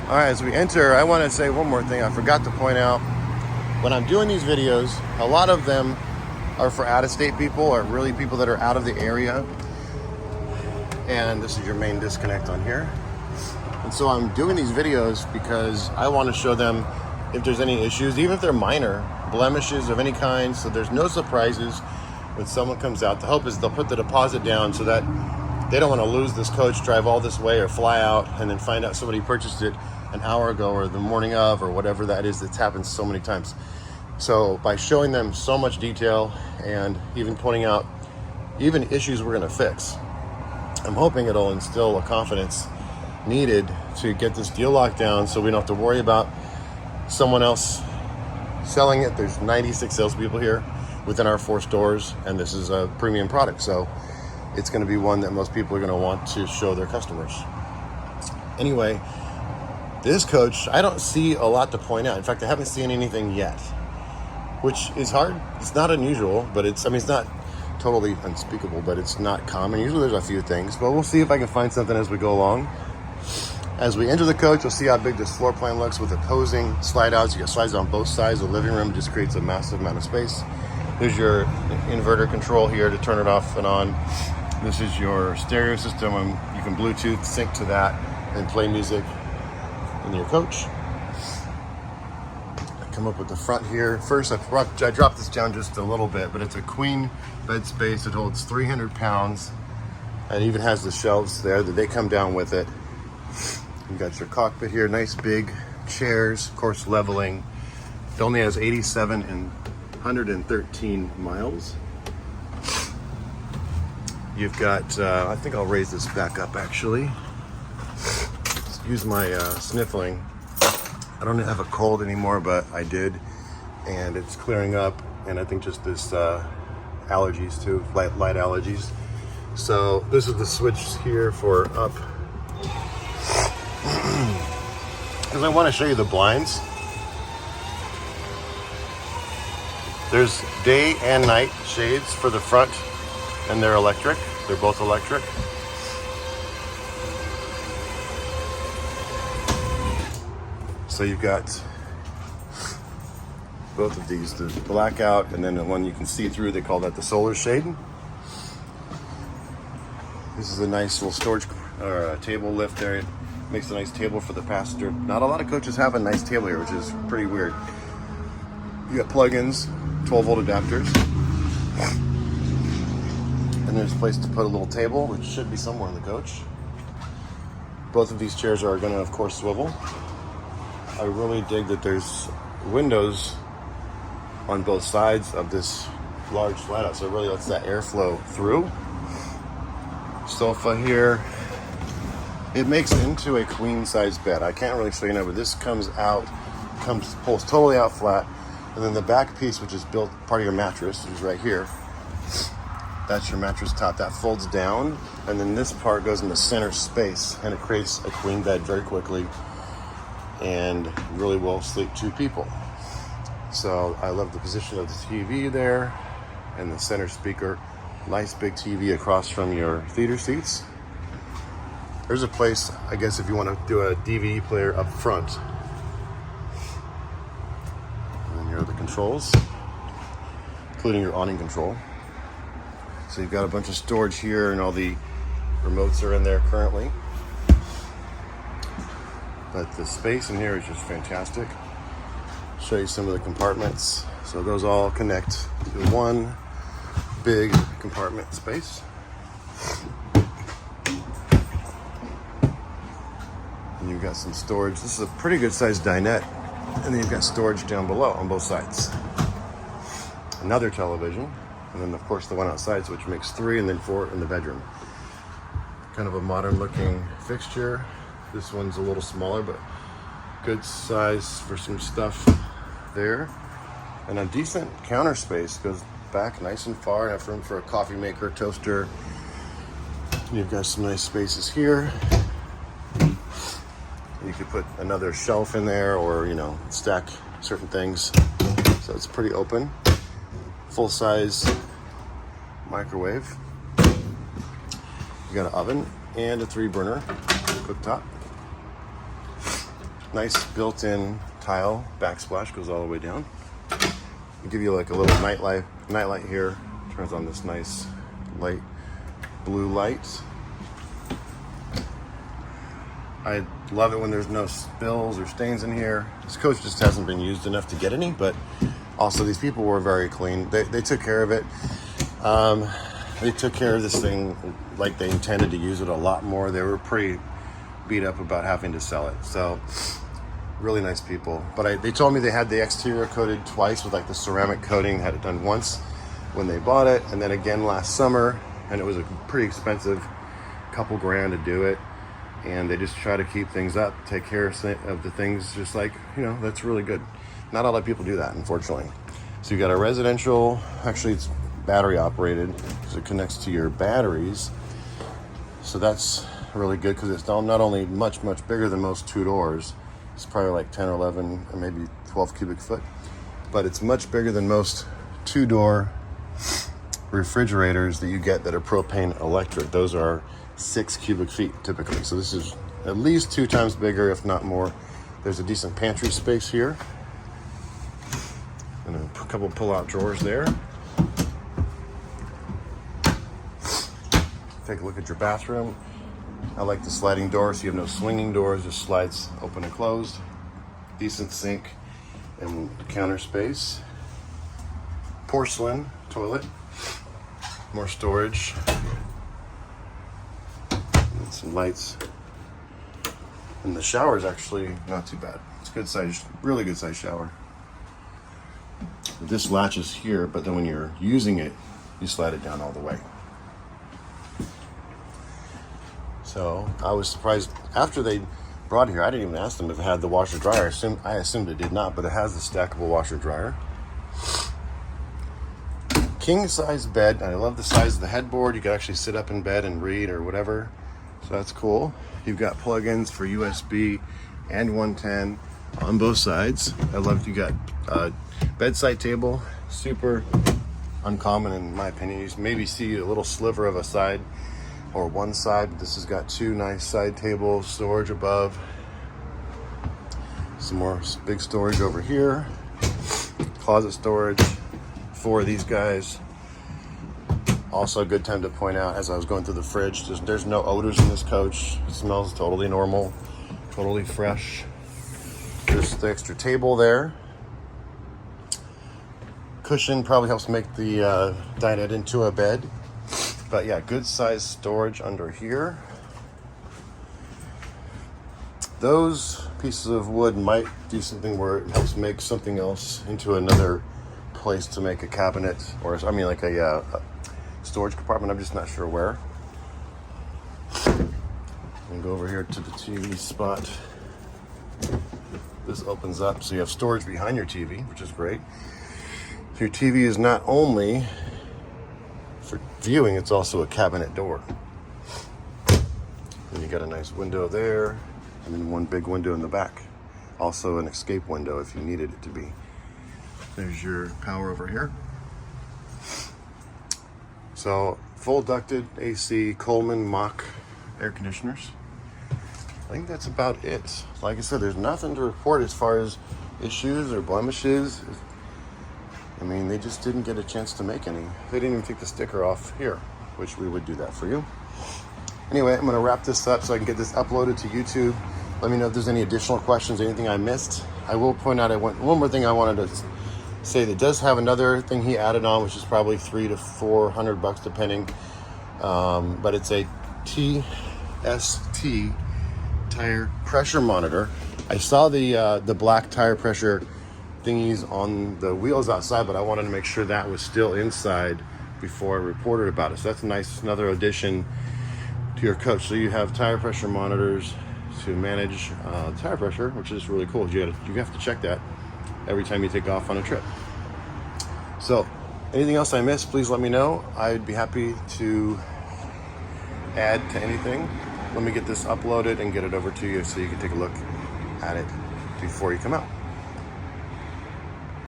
All right, as we enter, I want to say one more thing. I forgot to point out, when I'm doing these videos, a lot of them are for out-of-state people or really people that are out of the area. And this is your main disconnect on here. And so I'm doing these videos because I want to show them if there's any issues, even if they're minor blemishes of any kind, so there's no surprises when someone comes out. The hope is they'll put the deposit down so that they don't want to lose this coach, drive all this way or fly out and then find out somebody purchased it an hour ago or the morning of or whatever that is. That's happened so many times. So by showing them so much detail and even pointing out even issues we're going to fix, I'm hoping it'll instill a confidence needed to get this deal locked down so we don't have to worry about someone else selling it. There's 96 salespeople here within our 4 stores, and this is a premium product. So it's going to be one that most people are going to want to show their customers. Anyway, this coach, I don't see a lot to point out. In fact, I haven't seen anything yet, which is hard. It's not unusual, but it's not totally unspeakable, but it's not common. Usually there's a few things, but we'll see if I can find something as we go along. As we enter the coach, you'll see how big this floor plan looks with opposing slide outs. You got slides on both sides. The living room just creates a massive amount of space. There's your inverter control here to turn it off and on. This is your stereo system, and you can Bluetooth sync to that and play music in your coach. I come up with the front here. First, I dropped this down just a little bit, but it's a queen bed space. It holds 300 pounds. And even has the shelves there that they come down with it. You got your cockpit here, nice big chairs, of course leveling. It only has 87 and 113 miles. You've got, I think I'll raise this back up actually. Use my sniffling. I don't have a cold anymore, but I did, and it's clearing up. And I think just this allergies too, light allergies. So this is the switch here for up. Because I want to show you the blinds. There's day and night shades for the front, and they're electric. They're both electric. So you've got both of these, the blackout and then the one you can see through. They call that the solar shade. This is a nice little storage or table lift there. It makes a nice table for the passenger. Not a lot of coaches have a nice table here, which is pretty weird. You got plugins, 12-volt adapters. And there's a place to put a little table, which should be somewhere in the coach. Both of these chairs are going to, of course, swivel. I really dig that there's windows on both sides of this large slide out, so it really lets that airflow through. Sofa here. It makes into a queen size bed. I can't really show you now, but this pulls totally out flat. And then the back piece, which is built part of your mattress, is right here. That's your mattress top. That folds down, and then this part goes in the center space, and it creates a queen bed very quickly, and really will sleep 2 people. So I love the position of the TV there, and the center speaker. Nice big TV across from your theater seats. There's a place, I guess, if you want to do a DVD player up front. And then here are the controls, including your awning control. So you've got a bunch of storage here, and all the remotes are in there currently. But the space in here is just fantastic. Show you some of the compartments. So those all connect to one big compartment space. And you've got some storage. This is a pretty good sized dinette. And then you've got storage down below on both sides. Another television. And then of course the one outside, which makes 3, and then 4 in the bedroom. Kind of a modern looking fixture. This one's a little smaller, but good size for some stuff there. And a decent counter space, goes back nice and far. Enough room for a coffee maker, toaster. You've got some nice spaces here. You could put another shelf in there, or stack certain things. So it's pretty open. Full size microwave. You got an oven and a 3-burner cooktop. Nice built-in tile backsplash, goes all the way down. I'll give you like a little nightlight here. Turns on this nice light blue light. I love it when there's no spills or stains in here. This coach just hasn't been used enough to get any, but also these people were very clean. They took care of it. They took care of this thing like they intended to use it a lot more. They were pretty beat up about having to sell it. So really nice people. But they told me they had the exterior coated twice with like the ceramic coating. Had it done once when they bought it, and then again last summer, and it was a pretty expensive, couple grand to do it. And they just try to keep things up, take care of the things, just like, you know, that's really good. Not a lot of people do that, unfortunately. So you got a residential, actually it's battery operated, because it connects to your batteries. So that's really good, because it's not only much bigger than most 2-doors. It's probably like 10 or 11 or maybe 12 cubic foot, but it's much bigger than most 2-door refrigerators that you get that are propane electric. Those are 6 cubic feet typically. So this is at least 2 times bigger, if not more. There's a decent pantry space here, and a couple pull-out drawers there. Take a look at your bathroom. I like the sliding door, so you have no swinging doors, just slides open and closed. Decent sink and counter space. Porcelain toilet. More storage. And some lights. And the shower is actually not too bad. It's good size, really good size shower. This latches here, but then when you're using it, you slide it down all the way. So I was surprised after they brought it here. I didn't even ask them if it had the washer dryer. I assumed it did not, but it has the stackable washer dryer. King size bed. I love the size of the headboard. You can actually sit up in bed and read or whatever. So that's cool. You've got plugins for USB and 110 on both sides. I love you got a bedside table. Super uncommon in my opinion. You maybe see a little sliver of a side or one side, but this has got 2 nice side tables, storage above. Some more big storage over here. Closet storage for these guys. Also a good time to point out, as I was going through the fridge, there's no odors in this coach. It smells totally normal, totally fresh. There's the extra table there. Cushion probably helps make the dinette into a bed. But yeah, good size storage under here. Those pieces of wood might do something where it helps make something else into another place to make a cabinet, or I mean like a storage compartment. I'm just not sure where. And go over here to the TV spot. This opens up, so you have storage behind your TV, which is great. So your TV is not only for viewing, it's also a cabinet door. And you got a nice window there, and then one big window in the back. Also an escape window if you needed it to be. There's your power over here. So full ducted AC Coleman Mach air conditioners. I think that's about it. Like I said, there's nothing to report as far as issues or blemishes. I mean, they just didn't get a chance to make any. They didn't even take the sticker off here, which we would do that for you. Anyway, I'm gonna wrap this up so I can get this uploaded to YouTube. Let me know if there's any additional questions, anything I missed. I will point out, one more thing I wanted to say that does have another thing he added on, which is probably $300 to $400 depending. But it's a TST tire pressure monitor. I saw the black tire pressure thingies on the wheels outside, but I wanted to make sure that was still inside before I reported about it. So that's a nice, another addition to your coach. So you have tire pressure monitors to manage tire pressure, which is really cool. You have to check that every time you take off on a trip. So anything else I missed, please let me know. I'd be happy to add to anything. Let me get this uploaded and get it over to you so you can take a look at it before you come out.